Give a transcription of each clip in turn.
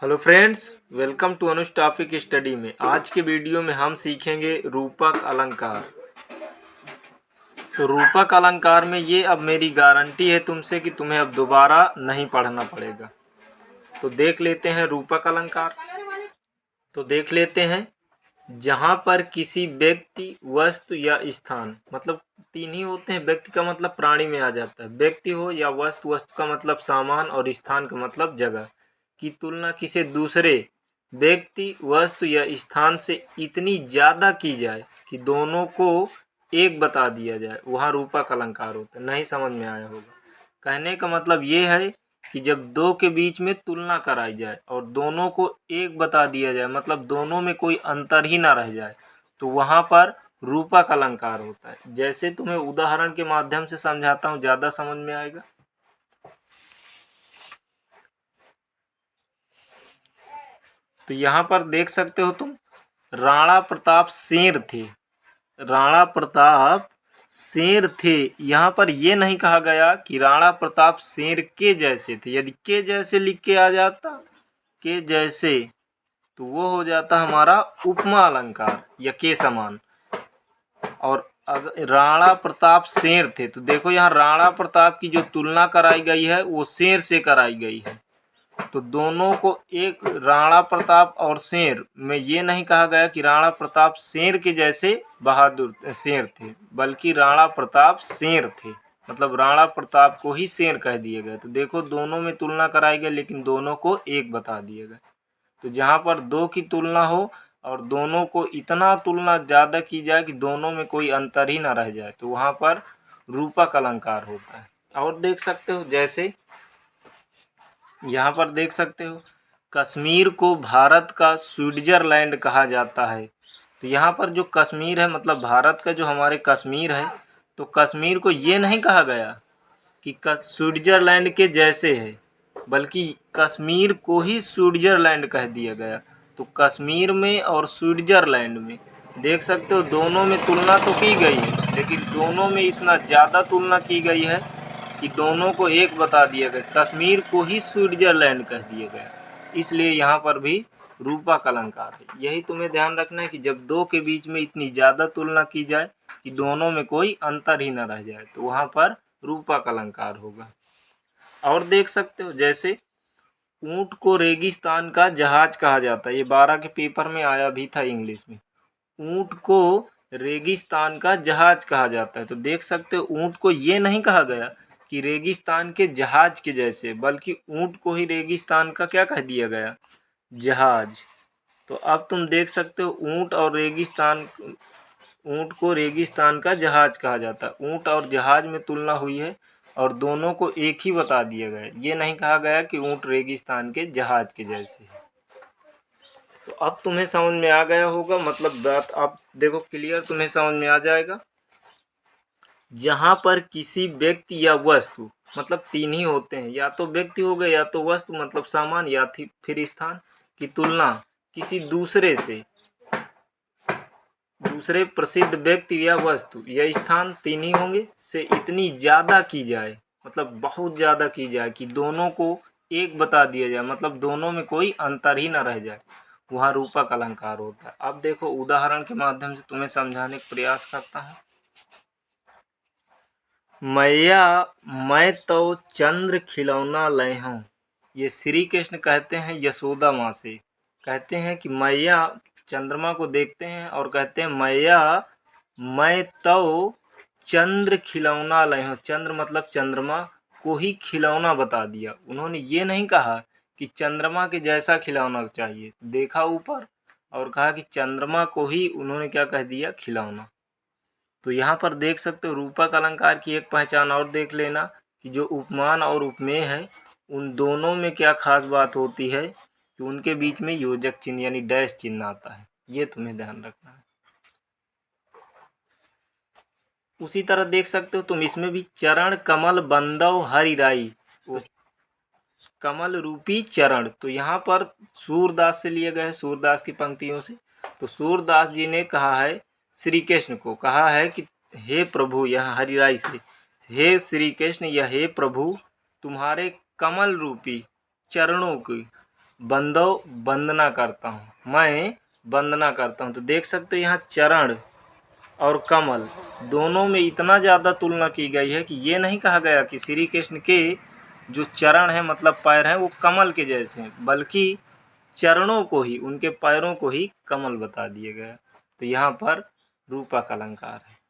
Hello friends, welcome to Anuj topic study में। आज के वीडियो में हम सीखेंगे रूपक अलंकार। तो रूपक अलंकार में ये अब मेरी गारंटी है तुमसे कि तुम्हें अब दोबारा नहीं पढ़ना पड़ेगा। तो देख लेते हैं रूपक अलंकार। तो देख लेते हैं, जहाँ पर किसी व्यक्ति, वस्तु या स्थान, मतलब तीन ही होते हैं। व्यक्ति का मतलब प्राणी में आ जाता है, व्यक्ति हो या वस्तु, वस्तु का मतलब सामान और स्थान का मतलब जगह की तुलना किसी दूसरे व्यक्ति, वस्तु या स्थान से इतनी ज़्यादा की जाए कि दोनों को एक बता दिया जाए, वहाँ रूपक अलंकार होता है। नहीं समझ में आया होगा। कहने का मतलब ये है कि जब दो के बीच में तुलना कराई जाए और दोनों को एक बता दिया जाए, मतलब दोनों में कोई अंतर ही ना रह जाए, तो वहाँ पर रूपक अलंकार होता है। जैसे तुम्हें उदाहरण के माध्यम से समझाता हूँ, ज़्यादा समझ में आएगा। तो यहाँ पर देख सकते हो तुम, राणा प्रताप शेर थे। राणा प्रताप शेर थे। यहाँ पर ये नहीं कहा गया कि राणा प्रताप शेर के जैसे थे। यदि के जैसे लिख के आ जाता, के जैसे, तो वो हो जाता हमारा उपमा अलंकार या के समान। और अगर राणा प्रताप शेर थे, तो देखो यहाँ राणा प्रताप की जो तुलना कराई गई है वो शेर से कराई गई है। तो दोनों को एक, राणा प्रताप और शेर में ये नहीं कहा गया कि राणा प्रताप शेर के जैसे बहादुर शेर थे, बल्कि राणा प्रताप शेर थे, मतलब राणा प्रताप को ही शेर कह दिए गए। तो देखो दोनों में तुलना कराई गई, लेकिन दोनों को एक बता दिए गए। तो जहाँ पर दो की तुलना हो और दोनों को इतना तुलना ज़्यादा की जाए कि दोनों में कोई अंतर ही ना रह जाए, तो वहाँ पर रूपक अलंकार होता है। और देख सकते हो, जैसे यहाँ पर देख सकते हो, कश्मीर को भारत का स्विट्जरलैंड कहा जाता है। तो यहाँ पर जो कश्मीर है, मतलब भारत का जो हमारे कश्मीर है, तो कश्मीर को ये नहीं कहा गया कि स्विट्जरलैंड के जैसे है, बल्कि कश्मीर को ही स्विट्जरलैंड कह दिया गया। तो कश्मीर में और स्विट्जरलैंड में देख सकते हो, दोनों में तुलना तो की गई है, लेकिन दोनों में इतना ज़्यादा तुलना की गई है कि दोनों को एक बता दिया गया। कश्मीर को ही स्विट्जरलैंड कह दिया गया, इसलिए यहाँ पर भी रूपक अलंकार है। यही तुम्हें ध्यान रखना है कि जब दो के बीच में इतनी ज़्यादा तुलना की जाए कि दोनों में कोई अंतर ही न रह जाए, तो वहाँ पर रूपक अलंकार होगा। और देख सकते हो, जैसे ऊँट को रेगिस्तान का जहाज कहा जाता है। ये 12 के पेपर में आया भी था इंग्लिश में। ऊँट को रेगिस्तान का जहाज कहा जाता है। तो देख सकते हो, ऊँट को ये नहीं कहा गया कि रेगिस्तान के जहाज के जैसे, बल्कि ऊँट को ही रेगिस्तान का क्या कह दिया गया, जहाज। तो अब तुम देख सकते हो, ऊँट और रेगिस्तान, ऊँट को रेगिस्तान का जहाज कहा जाता है। ऊँट और जहाज में तुलना हुई है और दोनों को एक ही बता दिया गया। ये नहीं कहा गया कि ऊँट रेगिस्तान के जहाज के जैसे है। तो अब तुम्हें समझ में आ गया होगा, मतलब बात अब देखो क्लियर तुम्हें समझ में आ जाएगा। जहाँ पर किसी व्यक्ति या वस्तु, मतलब तीन ही होते हैं, या तो व्यक्ति हो गए, या तो वस्तु मतलब सामान, या फिर स्थान, की तुलना किसी दूसरे से, दूसरे प्रसिद्ध व्यक्ति या वस्तु या स्थान, तीन ही होंगे, से इतनी ज़्यादा की जाए, मतलब बहुत ज़्यादा की जाए कि दोनों को एक बता दिया जाए, मतलब दोनों में कोई अंतर ही ना रह जाए, वहाँ रूपक अलंकार होता है। अब देखो उदाहरण के माध्यम से तुम्हें समझाने का प्रयास करता हूँ। मैया मैं तो चंद्र खिलौना लय हूँ। ये श्री कृष्ण कहते हैं यशोदा माँ से, कहते हैं कि मैया, चंद्रमा को देखते हैं और कहते हैं मैया मैं तो चंद्र खिलौना लय हूँ। चंद्र मतलब चंद्रमा को ही खिलौना बता दिया। उन्होंने ये नहीं कहा कि चंद्रमा के जैसा खिलौना चाहिए, देखा ऊपर और कहा कि चंद्रमा को ही उन्होंने क्या कह दिया, खिलौना। तो यहाँ पर देख सकते हो, रूपक अलंकार की एक पहचान और देख लेना कि जो उपमान और उपमेय है, उन दोनों में क्या खास बात होती है कि उनके बीच में योजक चिन्ह यानी डैश चिन्ह आता है। ये तुम्हें ध्यान रखना है। उसी तरह देख सकते हो तुम इसमें भी, चरण कमल बंदव हरि राई, तो कमल रूपी चरण, तो यहाँ पर सूरदास से लिए गए, सूरदास की पंक्तियों से। तो सूरदास जी ने कहा है, श्री कृष्ण को कहा है कि हे प्रभु, यहाँ हरिराई से, हे श्री कृष्ण या हे प्रभु, तुम्हारे कमल रूपी चरणों की बंदो वंदना करता हूँ, मैं वंदना करता हूँ। तो देख सकते हो यहाँ चरण और कमल दोनों में इतना ज़्यादा तुलना की गई है कि ये नहीं कहा गया कि श्री कृष्ण के जो चरण हैं मतलब पैर हैं वो कमल के जैसे हैं, बल्कि चरणों को ही, उनके पैरों को ही कमल बता दिया गया। तो यहाँ पर रूपक अलंकार है।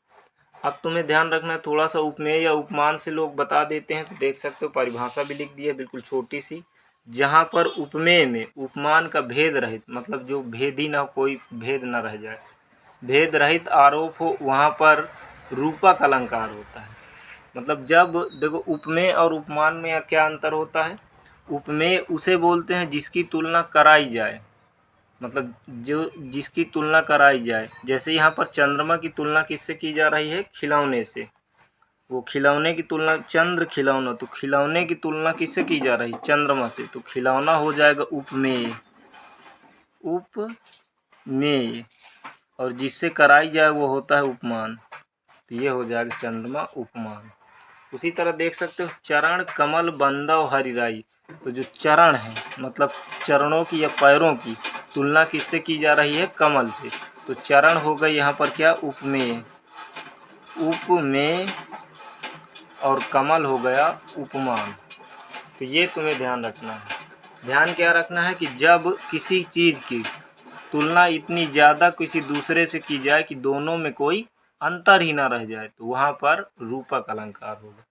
अब तुम्हें ध्यान रखना है, थोड़ा सा उपमेय या उपमान से लोग बता देते हैं। तो देख सकते हो परिभाषा भी लिख दी है बिल्कुल छोटी सी। जहाँ पर उपमेय में उपमान का भेद रहित, मतलब जो भेद ही ना, कोई भेद ना रह जाए, भेद रहित आरोप हो, वहाँ पर रूपक अलंकार होता है। मतलब जब देखो उपमेय और उपमान में क्या अंतर होता है। उपमेय उसे बोलते हैं जिसकी तुलना कराई जाए, मतलब जो जिसकी तुलना कराई जाए। जैसे यहाँ पर चंद्रमा की तुलना किससे की जा रही है, खिलौने से। वो खिलौने की तुलना, चंद्र खिलौना, तो खिलौने की तुलना किससे की जा रही है, चंद्रमा से। तो खिलौना हो जाएगा उपमेय, उपमेय, और जिससे कराई जाए वो होता है उपमान। तो ये हो जाएगा चंद्रमा उपमान। उसी तरह देख सकते हो चरण कमल बंदव हरिराई। तो जो चरण है मतलब चरणों की या पैरों की तुलना किससे की जा रही है, कमल से। तो चरण हो गए यहाँ पर क्या, उपमेय, उपमेय, और कमल हो गया उपमान। तो ये तुम्हें ध्यान रखना है। ध्यान क्या रखना है कि जब किसी चीज़ की तुलना इतनी ज़्यादा किसी दूसरे से की जाए कि दोनों में कोई अंतर ही ना रह जाए, तो वहाँ पर रूपक अलंकार होगा।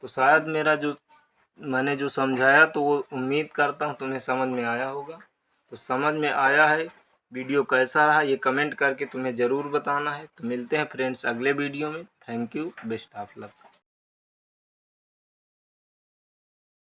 तो शायद मेरा जो मैंने जो समझाया तो वो उम्मीद करता हूँ तुम्हें समझ में आया होगा। तो समझ में आया है, वीडियो कैसा रहा ये कमेंट करके तुम्हें ज़रूर बताना है। तो मिलते हैं फ्रेंड्स अगले वीडियो में। Thank you, best of luck.